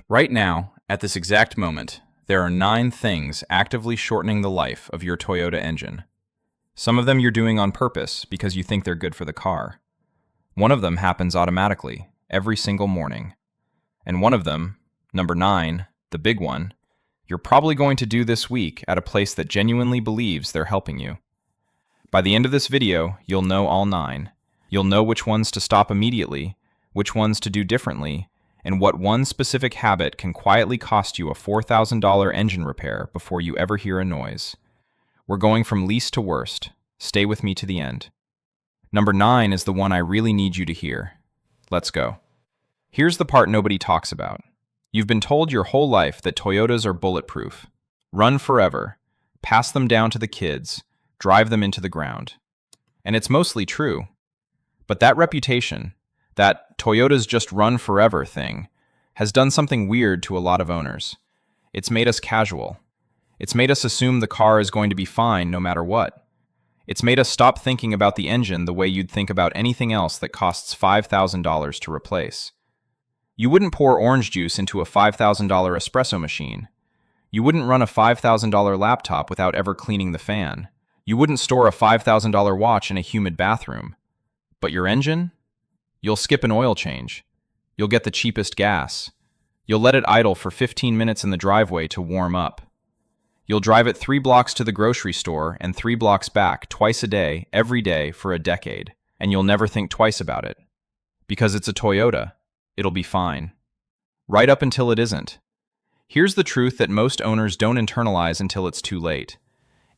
Right now, at this exact moment, there are 9 things actively shortening the life of your Toyota engine. Some of them you're doing on purpose because you think they're good for the car. One of them happens automatically, every single morning. And one of them, number 9, the big one, you're probably going to do this week at a place that genuinely believes they're helping you. By the end of this video, you'll know all 9. You'll know which ones to stop immediately, which ones to do differently, and what one specific habit can quietly cost you a $4,000 engine repair before you ever hear a noise. We're going from least to worst. Stay with me to the end. Number 9 is the one I really need you to hear. Let's go. Here's the part nobody talks about. You've been told your whole life that Toyotas are bulletproof. Run forever. Pass them down to the kids. Drive them into the ground. And it's mostly true. But that reputation, that Toyotas just run forever thing, has done something weird to a lot of owners. It's made us casual. It's made us assume the car is going to be fine no matter what. It's made us stop thinking about the engine the way you'd think about anything else that costs $5,000 to replace. You wouldn't pour orange juice into a $5,000 espresso machine. You wouldn't run a $5,000 laptop without ever cleaning the fan. You wouldn't store a $5,000 watch in a humid bathroom. But your engine? You'll skip an oil change. You'll get the cheapest gas. You'll let it idle for 15 minutes in the driveway to warm up. You'll drive it 3 blocks to the grocery store and 3 blocks back twice a day, every day, for a decade, and you'll never think twice about it. Because it's a Toyota, it'll be fine. Right up until it isn't. Here's the truth that most owners don't internalize until it's too late.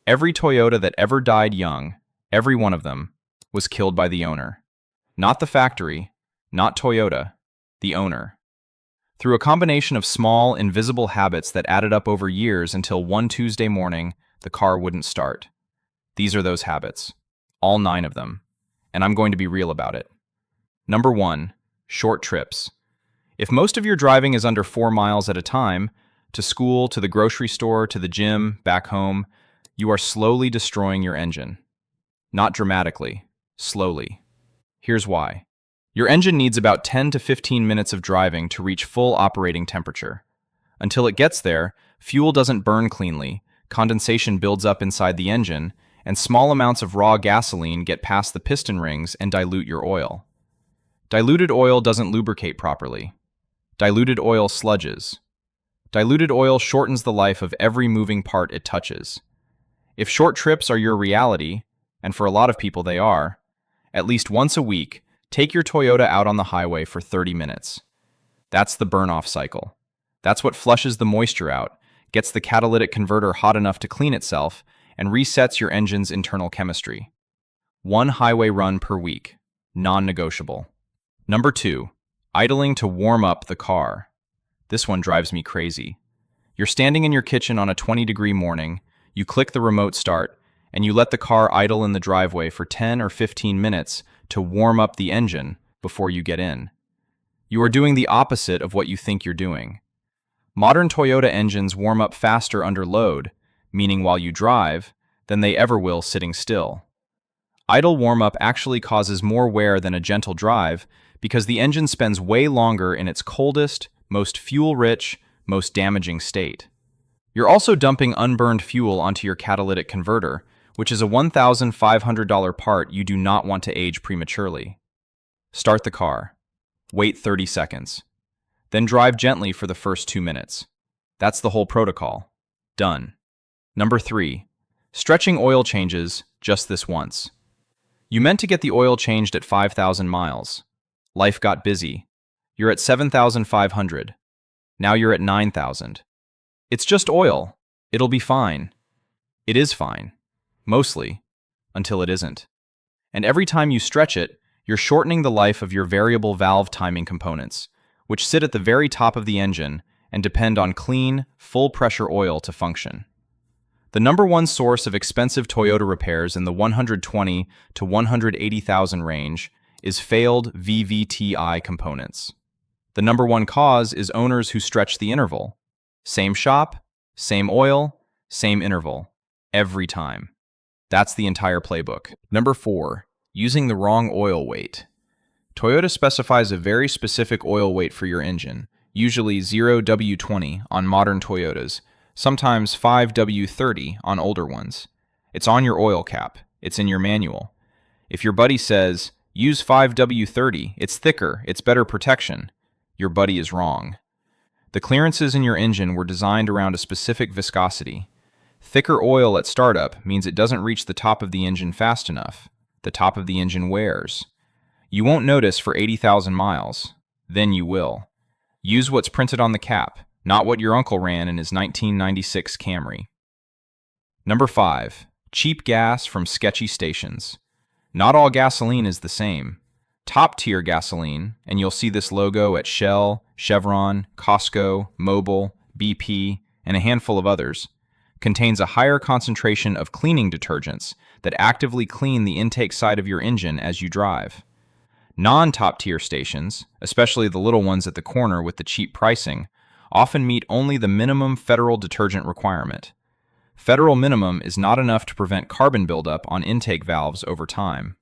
Every Toyota that ever died young, every one of them, was killed by the owner. Not the factory, not Toyota, the owner. Through a combination of small, invisible habits that added up over years until one Tuesday morning, the car wouldn't start. These are those habits. All 9 of them. And I'm going to be real about it. Number 1, short trips. If most of your driving is under 4 miles at a time, to school, to the grocery store, to the gym, back home, you are slowly destroying your engine. Not dramatically, slowly. Here's why. Your engine needs about 10 to 15 minutes of driving to reach full operating temperature. Until it gets there, fuel doesn't burn cleanly, condensation builds up inside the engine, and small amounts of raw gasoline get past the piston rings and dilute your oil. Diluted oil doesn't lubricate properly. Diluted oil sludges. Diluted oil shortens the life of every moving part it touches. If short trips are your reality, and for a lot of people they are, at least once a week, take your Toyota out on the highway for 30 minutes. That's the burn-off cycle. That's what flushes the moisture out, gets the catalytic converter hot enough to clean itself, and resets your engine's internal chemistry. 1 highway run per week. Non-negotiable. Number 2, idling to warm up the car. This one drives me crazy. You're standing in your kitchen on a 20-degree morning, you click the remote start, and you let the car idle in the driveway for 10 or 15 minutes to warm up the engine before you get in. You are doing the opposite of what you think you're doing. Modern Toyota engines warm up faster under load, meaning while you drive, than they ever will sitting still. Idle warm-up actually causes more wear than a gentle drive because the engine spends way longer in its coldest, most fuel-rich, most damaging state. You're also dumping unburned fuel onto your catalytic converter, which is a $1,500 part you do not want to age prematurely. Start the car. Wait 30 seconds. Then drive gently for the first 2 minutes. That's the whole protocol. Done. Number 3. Stretching oil changes just this once. You meant to get the oil changed at 5,000 miles. Life got busy. You're at 7,500. Now you're at 9,000. It's just oil. It'll be fine. It is fine. Mostly, until it isn't. And every time you stretch it, you're shortening the life of your variable valve timing components, which sit at the very top of the engine and depend on clean, full-pressure oil to function. The number 1 source of expensive Toyota repairs in the 120 to 180,000 range is failed VVTi components. The number 1 cause is owners who stretch the interval. Same shop, same oil, same interval, every time. That's the entire playbook. Number 4, using the wrong oil weight. Toyota specifies a very specific oil weight for your engine, usually 0W20 on modern Toyotas, sometimes 5W30 on older ones. It's on your oil cap. It's in your manual. If your buddy says, use 5W30, it's thicker, it's better protection, your buddy is wrong. The clearances in your engine were designed around a specific viscosity. Thicker oil at startup means it doesn't reach the top of the engine fast enough. The top of the engine wears. You won't notice for 80,000 miles. Then you will. Use what's printed on the cap, not what your uncle ran in his 1996 Camry. Number 5. Cheap gas from sketchy stations. Not all gasoline is the same. Top-tier gasoline, and you'll see this logo at Shell, Chevron, Costco, Mobil, BP, and a handful of others, contains a higher concentration of cleaning detergents that actively clean the intake side of your engine as you drive. Non-top-tier stations, especially the little ones at the corner with the cheap pricing, often meet only the minimum federal detergent requirement. Federal minimum is not enough to prevent carbon buildup on intake valves over time.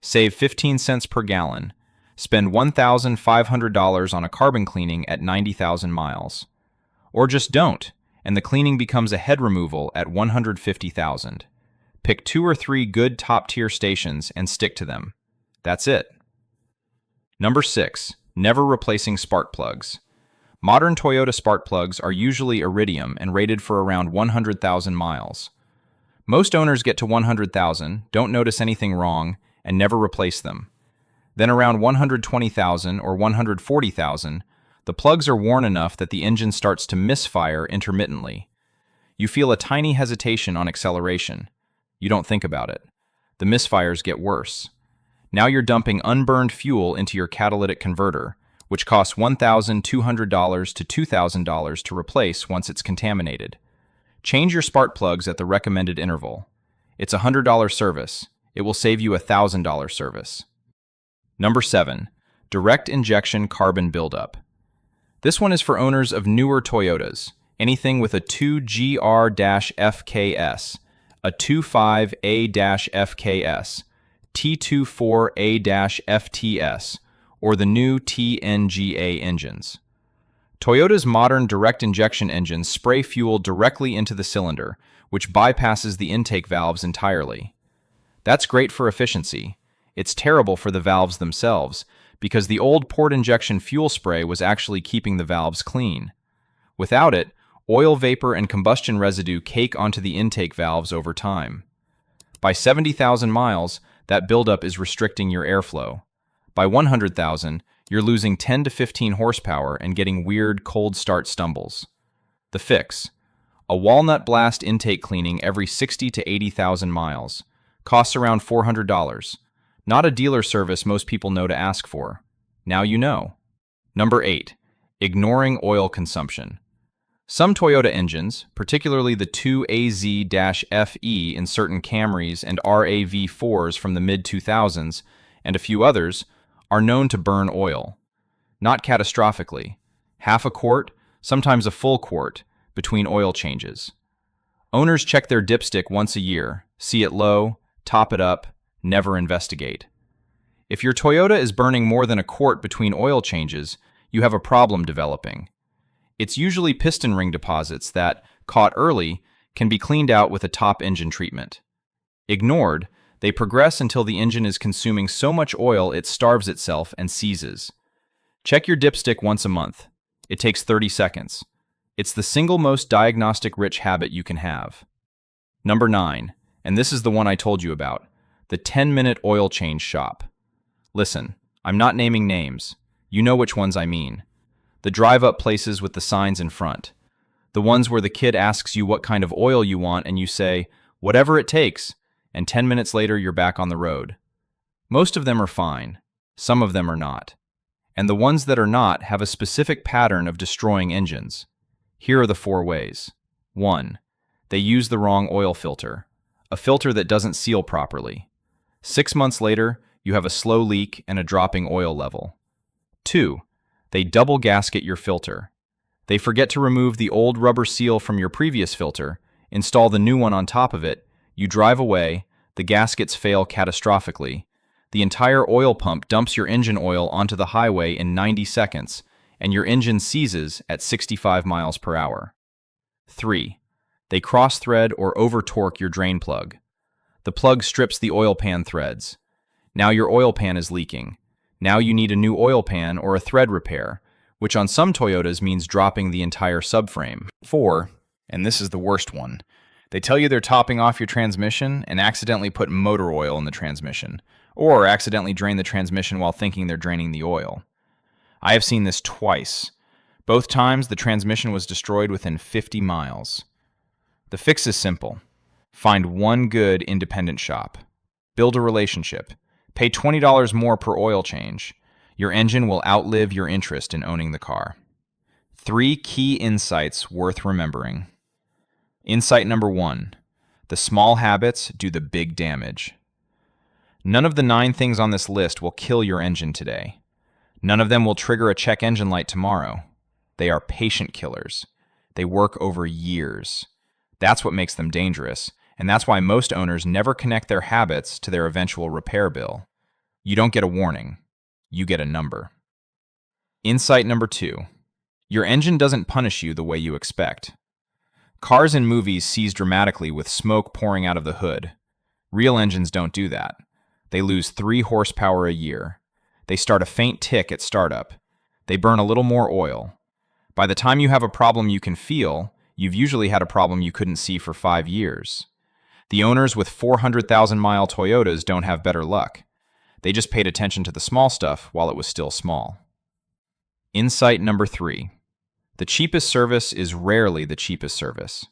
Save 15 cents per gallon. Spend $1,500 on a carbon cleaning at 90,000 miles. Or just don't, and the cleaning becomes a head removal at 150,000. Pick 2 or 3 good top-tier stations and stick to them. That's it. Number 6. Never replacing spark plugs. Modern Toyota spark plugs are usually iridium and rated for around 100,000 miles. Most owners get to 100,000, don't notice anything wrong, and never replace them. Then around 120,000 or 140,000, the plugs are worn enough that the engine starts to misfire intermittently. You feel a tiny hesitation on acceleration. You don't think about it. The misfires get worse. Now you're dumping unburned fuel into your catalytic converter, which costs $1,200 to $2,000 to replace once it's contaminated. Change your spark plugs at the recommended interval. It's a $100 service. It will save you a $1,000 service. Number 7. Direct injection carbon buildup. This one is for owners of newer Toyotas, anything with a 2GR-FKS, a 25A-FKS, T24A-FTS, or the new TNGA engines. Toyota's modern direct injection engines spray fuel directly into the cylinder, which bypasses the intake valves entirely. That's great for efficiency. It's terrible for the valves themselves, because the old port injection fuel spray was actually keeping the valves clean. Without it, oil vapor and combustion residue cake onto the intake valves over time. By 70,000 miles, that buildup is restricting your airflow. By 100,000, you're losing 10 to 15 horsepower and getting weird cold start stumbles. The fix: a walnut blast intake cleaning every 60 to 80,000 miles. Costs around $400. Not a dealer service most people know to ask for. Now you know. Number 8. Ignoring oil consumption. Some Toyota engines, particularly the 2AZ-FE in certain Camrys and RAV4s from the mid-2000s, and a few others, are known to burn oil. Not catastrophically. Half a quart, sometimes a full quart, between oil changes. Owners check their dipstick once a year, see it low, top it up, never investigate. If your Toyota is burning more than a quart between oil changes, you have a problem developing. It's usually piston ring deposits that, caught early, can be cleaned out with a top engine treatment. Ignored, they progress until the engine is consuming so much oil it starves itself and seizes. Check your dipstick once a month. It takes 30 seconds. It's the single most diagnostic-rich habit you can have. Number 9, and this is the one I told you about, the 10-minute oil change shop. Listen, I'm not naming names. You know which ones I mean. The drive-up places with the signs in front. The ones where the kid asks you what kind of oil you want and you say, whatever it takes, and 10 minutes later you're back on the road. Most of them are fine. Some of them are not. And the ones that are not have a specific pattern of destroying engines. Here are the 4 ways. 1. They use the wrong oil filter, a filter that doesn't seal properly. 6 months later, you have a slow leak and a dropping oil level. 2. They double gasket your filter. They forget to remove the old rubber seal from your previous filter, install the new one on top of it, you drive away, the gaskets fail catastrophically, the entire oil pump dumps your engine oil onto the highway in 90 seconds, and your engine seizes at 65 miles per hour. 3. They cross-thread or over-torque your drain plug. The plug strips the oil pan threads. Now your oil pan is leaking. Now you need a new oil pan or a thread repair, which on some Toyotas means dropping the entire subframe. 4, and this is the worst one, they tell you they're topping off your transmission and accidentally put motor oil in the transmission, or accidentally drain the transmission while thinking they're draining the oil. I have seen this twice. Both times the transmission was destroyed within 50 miles. The fix is simple. Find one good independent shop. Build a relationship. Pay $20 more per oil change. Your engine will outlive your interest in owning the car. 3 key insights worth remembering. Insight number 1. The small habits do the big damage. None of the 9 things on this list will kill your engine today. None of them will trigger a check engine light tomorrow. They are patient killers. They work over years. That's what makes them dangerous, and that's why most owners never connect their habits to their eventual repair bill. You don't get a warning. You get a number. Insight number 2. Your engine doesn't punish you the way you expect. Cars in movies seize dramatically with smoke pouring out of the hood. Real engines don't do that. They lose 3 horsepower a year. They start a faint tick at startup. They burn a little more oil. By the time you have a problem you can feel, you've usually had a problem you couldn't see for 5 years. The owners with 400,000-mile Toyotas don't have better luck. They just paid attention to the small stuff while it was still small. Insight number 3. The cheapest service is rarely the cheapest service.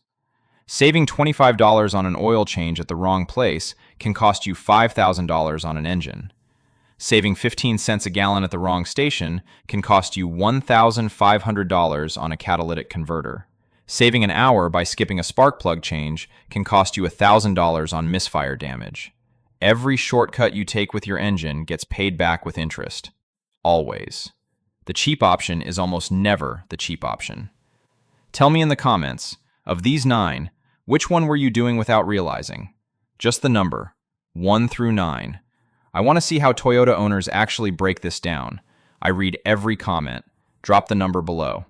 Saving $25 on an oil change at the wrong place can cost you $5,000 on an engine. Saving 15 cents a gallon at the wrong station can cost you $1,500 on a catalytic converter. Saving an hour by skipping a spark plug change can cost you $1,000 on misfire damage. Every shortcut you take with your engine gets paid back with interest. Always. The cheap option is almost never the cheap option. Tell me in the comments, of these 9, which one were you doing without realizing? Just the number, 1 through 9. I want to see how Toyota owners actually break this down. I read every comment. Drop the number below.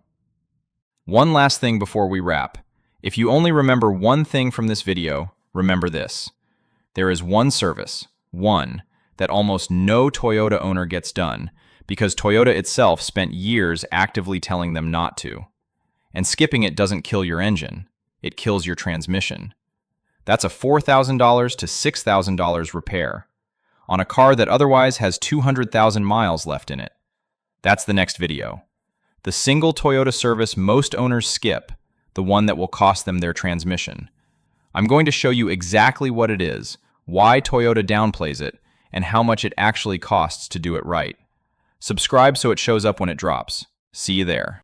One last thing before we wrap. If you only remember one thing from this video, remember this. There is one service, that almost no Toyota owner gets done because Toyota itself spent years actively telling them not to. And skipping it doesn't kill your engine. It kills your transmission. That's a $4,000 to $6,000 repair on a car that otherwise has 200,000 miles left in it. That's the next video. The single Toyota service most owners skip, the one that will cost them their transmission. I'm going to show you exactly what it is, why Toyota downplays it, and how much it actually costs to do it right. Subscribe so it shows up when it drops. See you there.